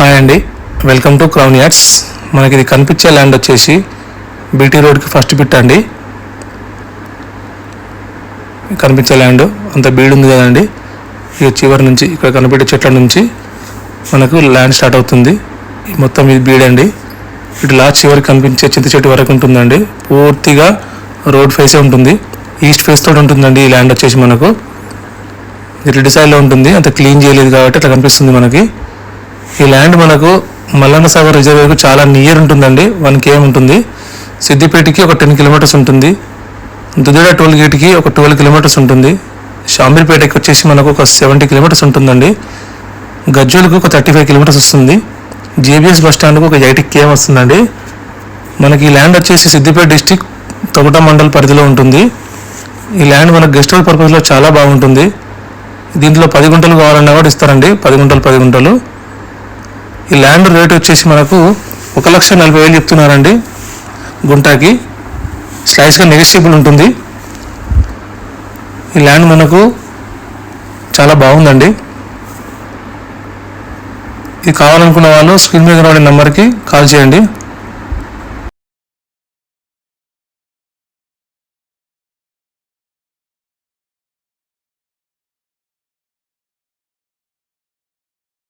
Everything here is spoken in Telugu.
హాయ్ అండి, వెల్కమ్ టు క్రౌన్ యార్డ్స్. మనకి ఇది కనిపించే ల్యాండ్ వచ్చేసి బీటీ రోడ్కి ఫస్ట్ బిట్ అండి. కనిపించే ల్యాండ్ అంత బీడ్ ఉంది కదండి. ఈ చివరి నుంచి ఇక్కడ కనిపించే చెట్ల నుంచి మనకు ల్యాండ్ స్టార్ట్ అవుతుంది. మొత్తం ఇది బీడ్ అండి. ఇటు లాస్ట్ చివరికి కనిపించే చింత చెట్టు వరకు ఉంటుందండి. పూర్తిగా రోడ్ ఫేసే ఉంటుంది. ఈస్ట్ ఫేస్ తోటి ఉంటుందండి ఈ ల్యాండ్ వచ్చేసి. మనకు రెడ్ సైడ్లో ఉంటుంది, అంత క్లీన్ చేయలేదు కాబట్టి అట్లా కనిపిస్తుంది మనకి. ఈ ల్యాండ్ మనకు మల్లన్న సాగర్ రిజర్వేర్కు చాలా నియర్ ఉంటుందండి. 1 km ఉంటుంది. సిద్దిపేటకి ఒక 10 kilometers ఉంటుంది. దుద్దిడ టోల్ గేట్కి ఒక 12 kilometers ఉంటుంది. షాంబీర్పేటకి వచ్చేసి మనకు ఒక 70 kilometers ఉంటుందండి. గజ్జోలకు ఒక 35 kilometers వస్తుంది. జేబీఎస్ బస్ స్టాండ్కు ఒక 80 km వస్తుందండి. మనకి ఈ ల్యాండ్ వచ్చేసి సిద్దిపేట డిస్టిక్ తొగట మండల్ పరిధిలో ఉంటుంది. ఈ ల్యాండ్ మనకు గెస్ట్ హౌస్ పర్పస్లో చాలా బాగుంటుంది. దీంట్లో 10 గుంటలు కావాలన్నా కూడా ఇస్తారండి. 10 గుంటలు. ఈ ల్యాండ్ రేట్ వచ్చేసి మనకు 1,40,40,000 చెప్తున్నారండి గుంటాకి. స్లైస్గా నెగోషియబుల్ ఉంటుంది. ఈ ల్యాండ్ మనకు చాలా బాగుందండి. ఇది కావాలనుకున్న వాళ్ళు స్క్రీన్ మీద ఉన్న నెంబర్కి కాల్ చేయండి.